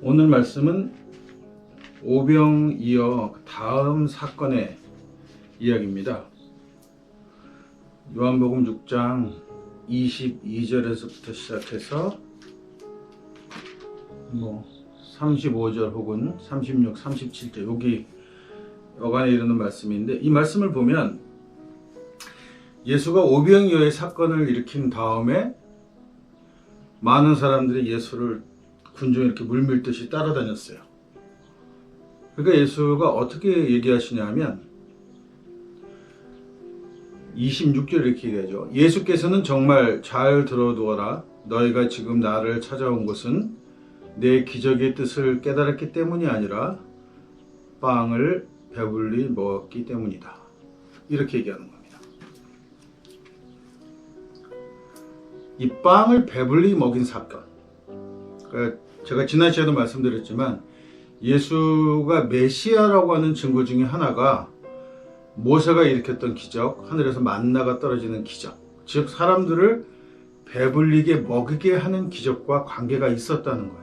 오늘 말씀은 오병이어 다음 사건의 이야기입니다. 요한복음 6장 22절에서부터 시작해서 35절 혹은 36, 37절 여기 여간에 이르는 말씀인데, 이 말씀을 보면 예수가 오병이어의 사건을 일으킨 다음에 많은 사람들이 예수를 군중에 이렇게 물밀듯이 따라다녔어요. 그러니까 예수가 어떻게 얘기하시냐면 26절 이렇게 얘기하죠. 예수께서는 정말 잘 들어두어라. 너희가 지금 나를 찾아온 것은 내 기적의 뜻을 깨달았기 때문이 아니라 빵을 배불리 먹었기 때문이다. 이렇게 얘기하는 겁니다. 이 빵을 배불리 먹인 사건, 제가 지난 시간에도 말씀드렸지만 예수가 메시아라고 하는 증거 중에 하나가 모세가 일으켰던 기적, 하늘에서 만나가 떨어지는 기적, 즉 사람들을 배불리게 먹이게 하는 기적과 관계가 있었다는 거예요.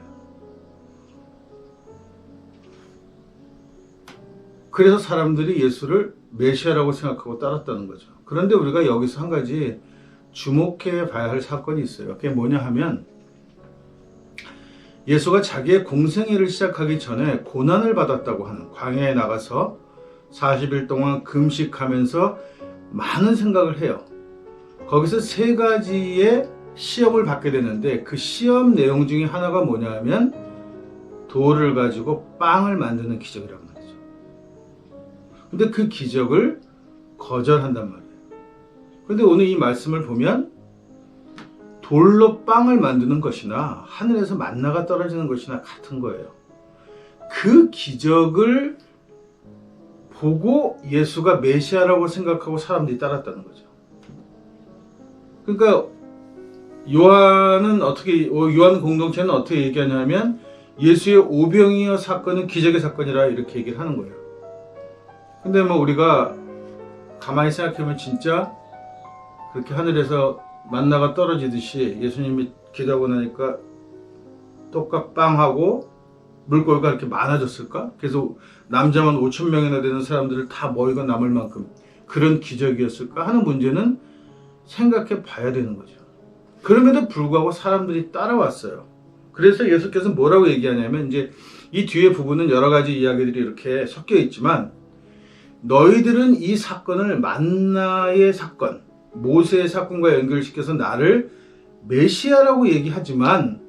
그래서 사람들이 예수를 메시아라고 생각하고 따랐다는 거죠. 그런데 우리가 여기서 한 가지 주목해 봐야 할 사건이 있어요. 그게 뭐냐 하면 예수가 자기의 공생애를 시작하기 전에 고난을 받았다고 하는, 광야에 나가서 40일 동안 금식하면서 많은 생각을 해요. 거기서 세 가지의 시험을 받게 되는데 그 시험 내용 중에 하나가 뭐냐 하면 돌을 가지고 빵을 만드는 기적이란 말이죠. 근데 그 기적을 거절한단 말이에요. 근데 오늘 이 말씀을 보면 돌로 빵을 만드는 것이나 하늘에서 만나가 떨어지는 것이나 같은 거예요. 그 기적을 보고 예수가 메시아라고 생각하고 사람들이 따랐다는 거죠. 그러니까 요한 공동체는 어떻게 얘기하냐면 예수의 오병이어 사건은 기적의 사건이라 이렇게 얘기를 하는 거예요. 근데 우리가 가만히 생각해보면 진짜 그렇게 하늘에서 만나가 떨어지듯이 예수님이 기도하고 나니까 떡값빵하고 물고기가 이렇게 많아졌을까? 그래서 남자만 5,000명이나 되는 사람들을 다 먹이고 남을 만큼 그런 기적이었을까 하는 문제는 생각해 봐야 되는 거죠. 그럼에도 불구하고 사람들이 따라왔어요. 그래서 예수께서 뭐라고 얘기하냐면, 이제 이 뒤에 부분은 여러 가지 이야기들이 이렇게 섞여 있지만, 너희들은 이 사건을 만나의 사건, 모세의 사건과 연결시켜서 나를 메시아라고 얘기하지만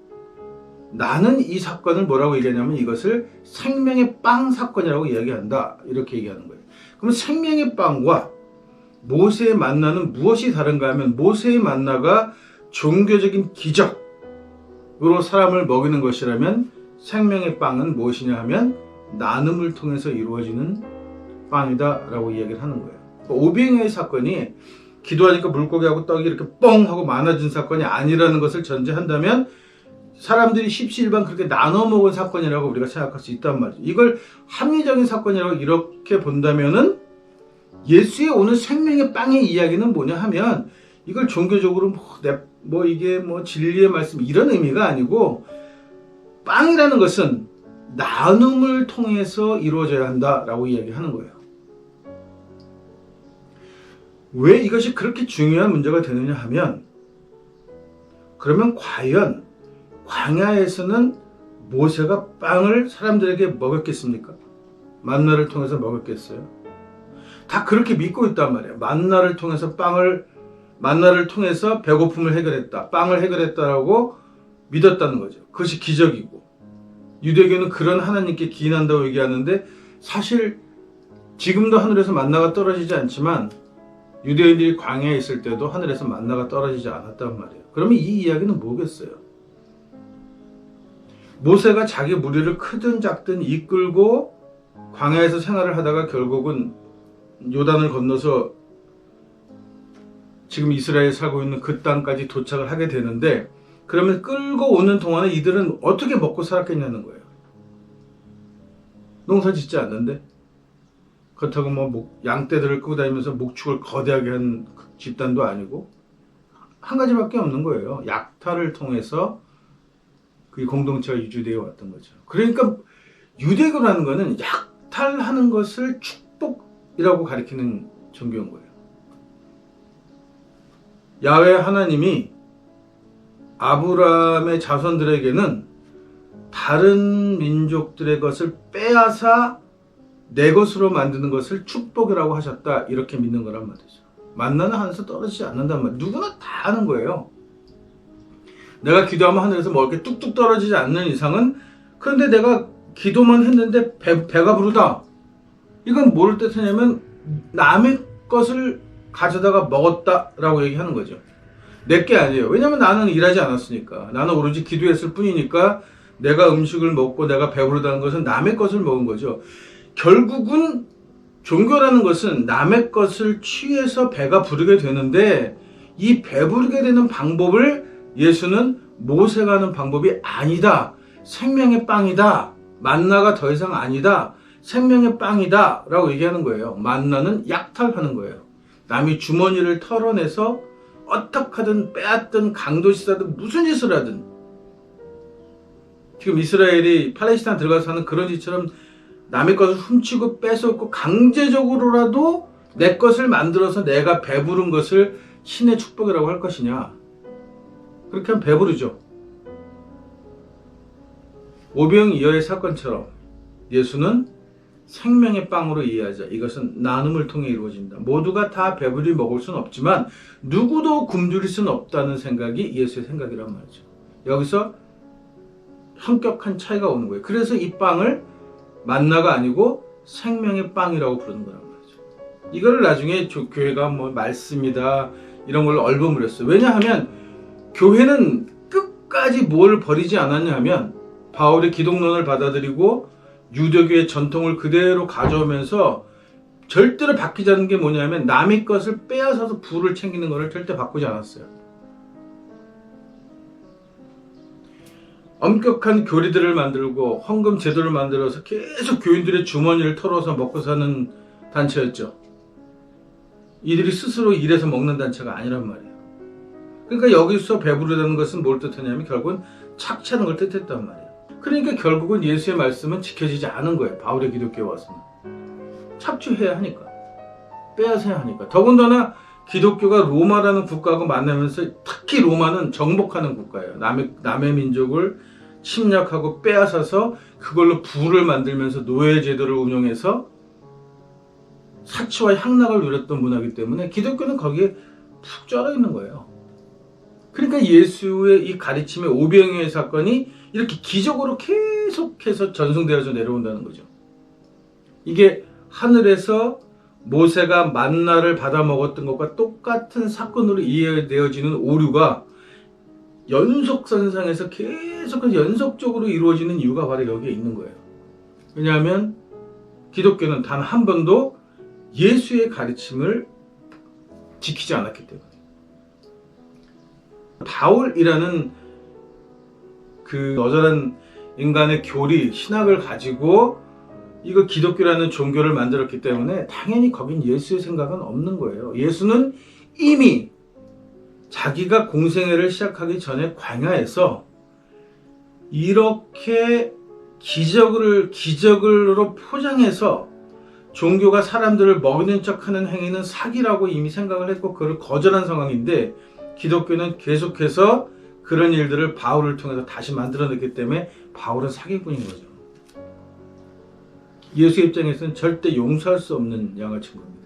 나는 이 사건을 뭐라고 얘기하냐면 이것을 생명의 빵 사건이라고 이야기한다. 이렇게 얘기하는 거예요. 그럼 생명의 빵과 모세의 만나는 무엇이 다른가 하면, 모세의 만나가 종교적인 기적으로 사람을 먹이는 것이라면 생명의 빵은 무엇이냐 하면 나눔을 통해서 이루어지는 빵이다 라고 이야기를 하는 거예요. 오병이어의 사건이 기도하니까 물고기하고 떡이 이렇게 뻥 하고 많아진 사건이 아니라는 것을 전제한다면 사람들이 십시일반 그렇게 나눠 먹은 사건이라고 우리가 생각할 수 있단 말이죠. 이걸 합리적인 사건이라고 이렇게 본다면은 예수의 오늘 생명의 빵의 이야기는 뭐냐 하면 이걸 종교적으로 이게 진리의 말씀 이런 의미가 아니고, 빵이라는 것은 나눔을 통해서 이루어져야 한다라고 이야기하는 거예요. 왜 이것이 그렇게 중요한 문제가 되느냐 하면, 그러면 과연 광야에서는 모세가 빵을 사람들에게 먹였겠습니까? 만나를 통해서 먹였겠어요? 다 그렇게 믿고 있단 말이에요. 만나를 통해서 배고픔을 해결했다, 빵을 해결했다라고 믿었다는 거죠. 그것이 기적이고, 유대교는 그런 하나님께 기인한다고 얘기하는데 사실 지금도 하늘에서 만나가 떨어지지 않지만 유대인들이 광야에 있을 때도 하늘에서 만나가 떨어지지 않았단 말이에요. 그러면 이 이야기는 뭐겠어요? 모세가 자기 무리를 크든 작든 이끌고 광야에서 생활을 하다가 결국은 요단을 건너서 지금 이스라엘에 살고 있는 그 땅까지 도착을 하게 되는데, 그러면 끌고 오는 동안에 이들은 어떻게 먹고 살았겠냐는 거예요. 농사 짓지 않는데, 그렇다고 양떼들을 끄고 다니면서 목축을 거대하게 한 집단도 아니고, 한 가지밖에 없는 거예요. 약탈을 통해서 그 공동체가 유지되어 왔던 거죠. 그러니까 유대교라는 거는 약탈하는 것을 축복이라고 가리키는 종교인 거예요. 야훼 하나님이 아브라함의 자손들에게는 다른 민족들의 것을 빼앗아 내 것으로 만드는 것을 축복이라고 하셨다, 이렇게 믿는 거란 말이죠. 만나는 하늘에서 떨어지지 않는단 말이에요. 누구나 다 아는 거예요. 내가 기도하면 하늘에서 뭐 이렇게 뚝뚝 떨어지지 않는 이상은, 그런데 내가 기도만 했는데 배가 부르다, 이건 뭐를 뜻하냐면 남의 것을 가져다가 먹었다라고 얘기하는 거죠. 내게 아니에요. 왜냐면 나는 일하지 않았으니까. 나는 오로지 기도했을 뿐이니까 내가 음식을 먹고 내가 배부르다는 것은 남의 것을 먹은 거죠. 결국은 종교라는 것은 남의 것을 취해서 배가 부르게 되는데, 이 배부르게 되는 방법을 예수는 모세가 하는 방법이 아니다, 생명의 빵이다, 만나가 더 이상 아니다, 생명의 빵이다 라고 얘기하는 거예요. 만나는 약탈하는 거예요. 남이 주머니를 털어내서 어떻게 하든 빼앗든 강도시사든 무슨 짓을 하든, 지금 이스라엘이 팔레스타인 들어가서 하는 그런 짓처럼 남의 것을 훔치고 뺏었고 강제적으로라도 내 것을 만들어서 내가 배부른 것을 신의 축복이라고 할 것이냐. 그렇게 하면 배부르죠. 오병이어의 사건처럼 예수는 생명의 빵으로 이해하자. 이것은 나눔을 통해 이루어진다. 모두가 다 배부리 먹을 수는 없지만 누구도 굶주릴 수는 없다는 생각이 예수의 생각이란 말이죠. 여기서 현격한 차이가 오는 거예요. 그래서 이 빵을 만나가 아니고 생명의 빵이라고 부르는 거란 말이죠. 이거를 나중에 교회가 뭐 말씀이다 이런 걸로 얼버무렸어요. 왜냐하면 교회는 끝까지 뭘 버리지 않았냐 하면, 바울의 기독론을 받아들이고 유대교의 전통을 그대로 가져오면서 절대로 바뀌지 않는 게 뭐냐면, 남의 것을 빼앗아서 부를 챙기는 것을 절대 바꾸지 않았어요. 엄격한 교리들을 만들고 헌금 제도를 만들어서 계속 교인들의 주머니를 털어서 먹고 사는 단체였죠. 이들이 스스로 일해서 먹는 단체가 아니란 말이에요. 그러니까 여기서 배부르다는 것은 뭘 뜻하냐면 결국은 착취하는 걸 뜻했단 말이에요. 그러니까 결국은 예수의 말씀은 지켜지지 않은 거예요. 바울의 기독교에 와서는 착취해야 하니까, 빼앗아야 하니까. 더군다나 기독교가 로마라는 국가하고 만나면서, 특히 로마는 정복하는 국가예요. 남의 민족을 침략하고 빼앗아서 그걸로 부를 만들면서 노예 제도를 운영해서 사치와 향락을 누렸던 문화이기 때문에 기독교는 거기에 푹 쩔어 있는 거예요. 그러니까 예수의 이 가르침의 오병이어의 사건이 이렇게 기적으로 계속해서 전승되어져 내려온다는 거죠. 이게 하늘에서 모세가 만나를 받아 먹었던 것과 똑같은 사건으로 이해되어지는 오류가 연속선상에서 계속해서 연속적으로 이루어지는 이유가 바로 여기에 있는 거예요. 왜냐하면 기독교는 단 한 번도 예수의 가르침을 지키지 않았기 때문에. 바울이라는 그 너절한 인간의 교리, 신학을 가지고 이거 기독교라는 종교를 만들었기 때문에 당연히 거긴 예수의 생각은 없는 거예요. 예수는 이미 자기가 공생애를 시작하기 전에 광야에서 이렇게 기적으로 포장해서 종교가 사람들을 먹이는 척하는 행위는 사기라고 이미 생각을 했고 그걸 거절한 상황인데, 기독교는 계속해서 그런 일들을 바울을 통해서 다시 만들어냈기 때문에 바울은 사기꾼인 거죠. 예수 입장에서는 절대 용서할 수 없는 양아친 겁니다.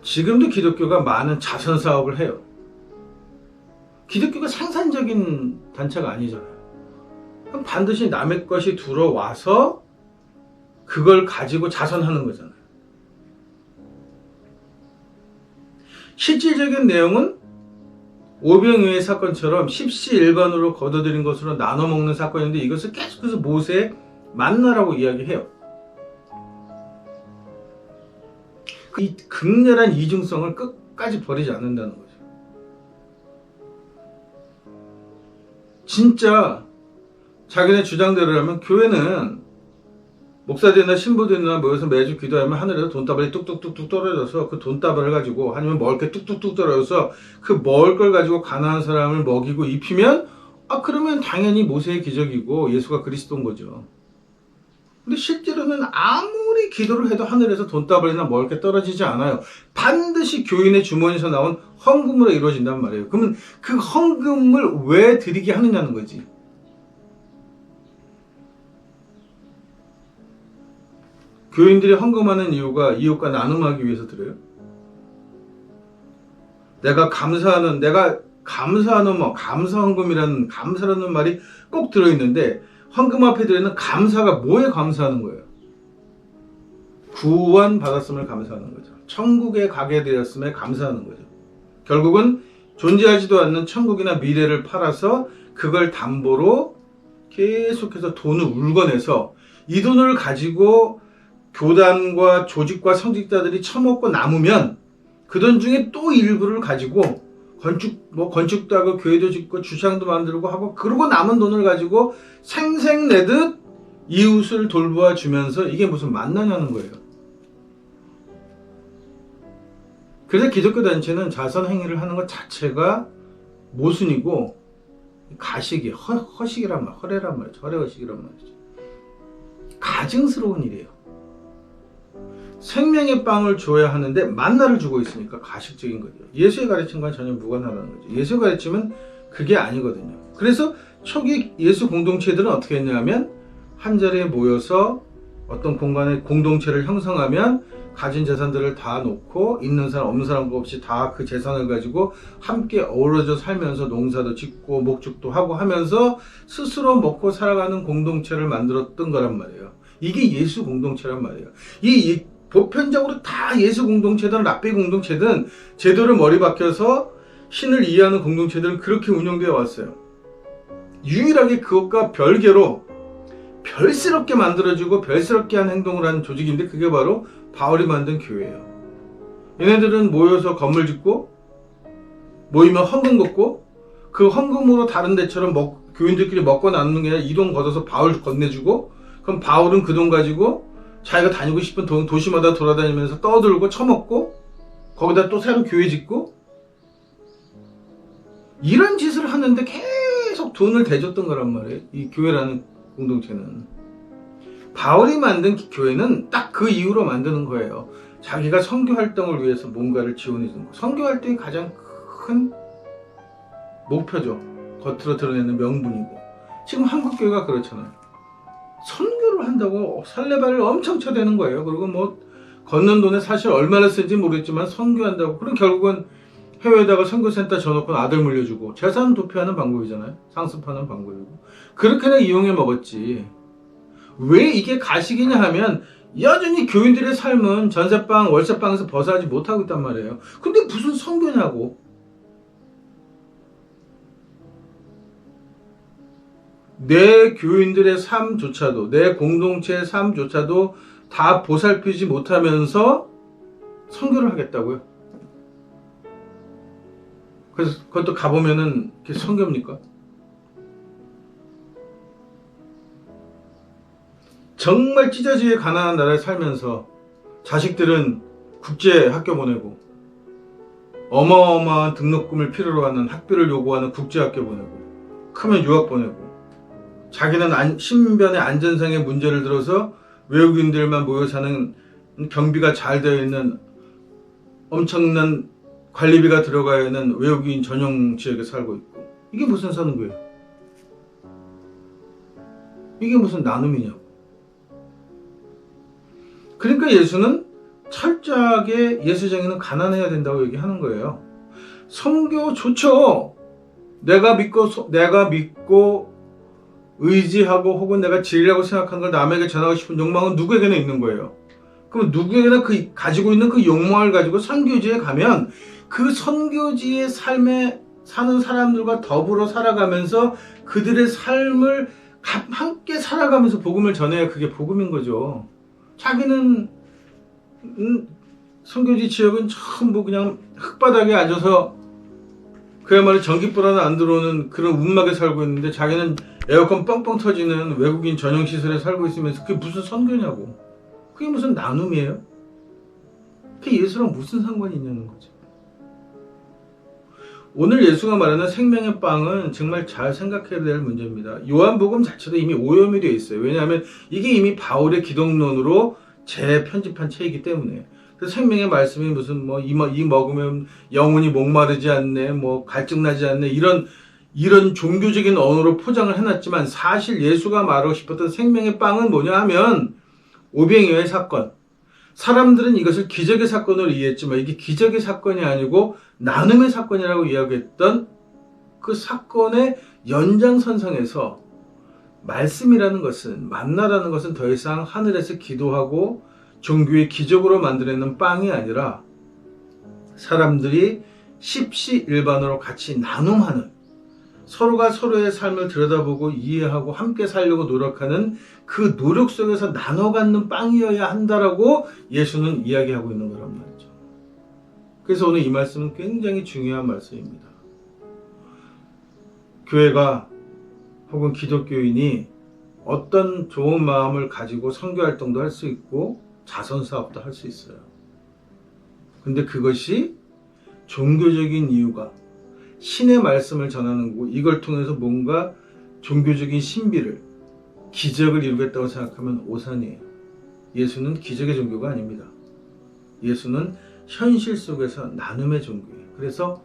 지금도 기독교가 많은 자선 사업을 해요. 기독교가 생산적인 단체가 아니잖아요. 그럼 반드시 남의 것이 들어와서 그걸 가지고 자선하는 거잖아요. 실질적인 내용은 오병이어의 사건처럼 십시일반으로 거둬들인 것으로 나눠 먹는 사건인데, 이것을 계속해서 모세의 만나라고 이야기해요. 이 극렬한 이중성을 끝까지 버리지 않는다는 거죠. 진짜 자기네 주장대로라면 교회는 목사들이나 신부들이나 모여서 매주 기도하면 하늘에서 돈다발이 뚝뚝뚝뚝 떨어져서 그 돈다발을 가지고, 아니면 먹을 게 뚝뚝뚝 떨어져서 그 먹을 걸 가지고 가난한 사람을 먹이고 입히면 그러면 당연히 모세의 기적이고 예수가 그리스도인 거죠. 근데 실제로는 아무리 기도를 해도 하늘에서 돈다발이나 먹을 게 떨어지지 않아요. 반드시 교인의 주머니에서 나온 헌금으로 이루어진단 말이에요. 그러면 그 헌금을 왜 드리게 하느냐는 거지. 교인들이 헌금하는 이유가 이웃과 나눔하기 위해서 드려요. 내가 감사하는 감사헌금이라는 감사라는 말이 꼭 들어있는데 헌금 앞에 들어있는 감사가 뭐에 감사하는 거예요? 구원 받았음을 감사하는 거죠. 천국에 가게 되었음에 감사하는 거죠. 결국은 존재하지도 않는 천국이나 미래를 팔아서 그걸 담보로 계속해서 돈을 울거내서 이 돈을 가지고 교단과 조직과 성직자들이 처먹고 남으면 그 돈 중에 또 일부를 가지고 건축도 하고 교회도 짓고 주차장도 만들고 하고 그러고 남은 돈을 가지고 생색내듯 이웃을 돌보아 주면서 이게 무슨 만나냐는 거예요. 그래서 기독교 단체는 자선 행위를 하는 것 자체가 모순이고 가식이 허식이란 말, 허례란 말이죠. 허례허식이란 말이죠. 가증스러운 일이에요. 생명의 빵을 줘야 하는데 만나를 주고 있으니까 가식적인 거죠. 예수의 가르침과는 전혀 무관하다는 거죠. 예수의 가르침은 그게 아니거든요. 그래서 초기 예수 공동체들은 어떻게 했냐면 한 자리에 모여서 어떤 공간에 공동체를 형성하면 가진 재산들을 다 놓고 있는 사람 없는 사람 없이 다 그 재산을 가지고 함께 어우러져 살면서 농사도 짓고 목축도 하고 하면서 스스로 먹고 살아가는 공동체를 만들었던 거란 말이에요. 이게 예수 공동체란 말이에요. 이 보편적으로 다 예수 공동체든 랍비 공동체든 제도를 머리 박혀서 신을 이해하는 공동체들은 그렇게 운영되어 왔어요. 유일하게 그것과 별개로 별스럽게 만들어지고 별스럽게 한 행동을 하는 조직인데 그게 바로 바울이 만든 교회예요. 얘네들은 모여서 건물 짓고 모이면 헌금 걷고 그 헌금으로 다른 데처럼 교인들끼리 먹고 나누는 게 아니라 이 돈 걷어서 바울 건네주고 그럼 바울은 그 돈 가지고 자기가 다니고 싶은 도시마다 돌아다니면서 떠들고 처먹고 거기다 또 새로 교회 짓고 이런 짓을 하는데 계속 돈을 대줬던 거란 말이에요. 이 교회라는 공동체는. 바울이 만든 교회는 딱 그 이유로 만드는 거예요. 자기가 선교 활동을 위해서 뭔가를 지원해 주는 거. 선교 활동이 가장 큰 목표죠. 겉으로 드러내는 명분이고. 지금 한국 교회가 그렇잖아요. 선교를 한다고 설레발을 엄청 쳐대는 거예요. 그리고 뭐 걷는 돈에 사실 얼마나 쓰는지 모르겠지만 선교한다고. 그럼 결국은 해외에다가 선교센터 져놓고 아들 물려주고 재산 도피하는 방법이잖아요. 상습하는 방법이고. 그렇게나 이용해 먹었지. 왜 이게 가식이냐 하면 여전히 교인들의 삶은 전세방, 월세방에서 벗어나지 못하고 있단 말이에요. 근데 무슨 선교냐고. 내 교인들의 삶조차도, 내 공동체의 삶조차도 다 보살피지 못하면서 선교를 하겠다고요? 그래서 그것도 가보면은 그게 선교입니까? 정말 찢어지게 가난한 나라에 살면서 자식들은 국제 학교 보내고 어마어마한 등록금을 필요로 하는 학비를 요구하는 국제 학교 보내고 크면 유학 보내고 자기는 신변의 안전상의 문제를 들어서 외국인들만 모여 사는 경비가 잘 되어 있는 엄청난 관리비가 들어가 있는 외국인 전용 지역에 살고 있고 이게 무슨 사는 거예요? 이게 무슨 나눔이냐고. 그러니까 예수는 철저하게 예수쟁이는 가난해야 된다고 얘기하는 거예요. 선교 좋죠. 내가 믿고 의지하고 혹은 내가 진리라고 생각하는 걸 남에게 전하고 싶은 욕망은 누구에게나 있는 거예요. 그럼 누구에게나 가지고 있는 그 욕망을 가지고 선교지에 가면 그 선교지의 삶에 사는 사람들과 더불어 살아가면서 그들의 삶을 함께 살아가면서 복음을 전해야 그게 복음인 거죠. 자기는 선교지 지역은 전부 그냥 흙바닥에 앉아서 그야말로 전기불 하나 안 들어오는 그런 운막에 살고 있는데 자기는 에어컨 뻥뻥 터지는 외국인 전용 시설에 살고 있으면서 그게 무슨 선교냐고. 그게 무슨 나눔이에요? 그게 예수랑 무슨 상관이 있냐는 거죠. 오늘 예수가 말하는 생명의 빵은 정말 잘 생각해야 될 문제입니다. 요한복음 자체도 이미 오염이 되어 있어요. 왜냐하면 이게 이미 바울의 기독론으로 재편집한 책이기 때문에. 그래서 생명의 말씀이 무슨 이 먹으면 영혼이 목마르지 않네, 갈증나지 않네, 이런 종교적인 언어로 포장을 해놨지만 사실 예수가 말하고 싶었던 생명의 빵은 뭐냐 하면 오병이어의 사건. 사람들은 이것을 기적의 사건으로 이해했지만 이게 기적의 사건이 아니고 나눔의 사건이라고 이야기했던 그 사건의 연장선상에서 말씀이라는 것은, 만나라는 것은 더 이상 하늘에서 기도하고 종교의 기적으로 만들어내는 빵이 아니라 사람들이 십시일반으로 같이 나눔하는, 서로가 서로의 삶을 들여다보고 이해하고 함께 살려고 노력하는 그 노력 속에서 나눠 갖는 빵이어야 한다라고 예수는 이야기하고 있는 거란 말이죠. 그래서 오늘 이 말씀은 굉장히 중요한 말씀입니다. 교회가 혹은 기독교인이 어떤 좋은 마음을 가지고 선교활동도 할 수 있고 자선사업도 할 수 있어요. 근데 그것이 종교적인 이유가 신의 말씀을 전하는 거고 이걸 통해서 뭔가 종교적인 신비를, 기적을 이루겠다고 생각하면 오산이에요. 예수는 기적의 종교가 아닙니다. 예수는 현실 속에서 나눔의 종교예요. 그래서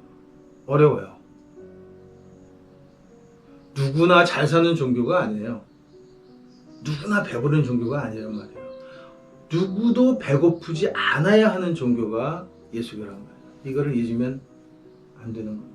어려워요. 누구나 잘 사는 종교가 아니에요. 누구나 배부른 종교가 아니란 말이에요. 누구도 배고프지 않아야 하는 종교가 예수교란 말이에요. 이거를 잊으면 안 되는 겁니다.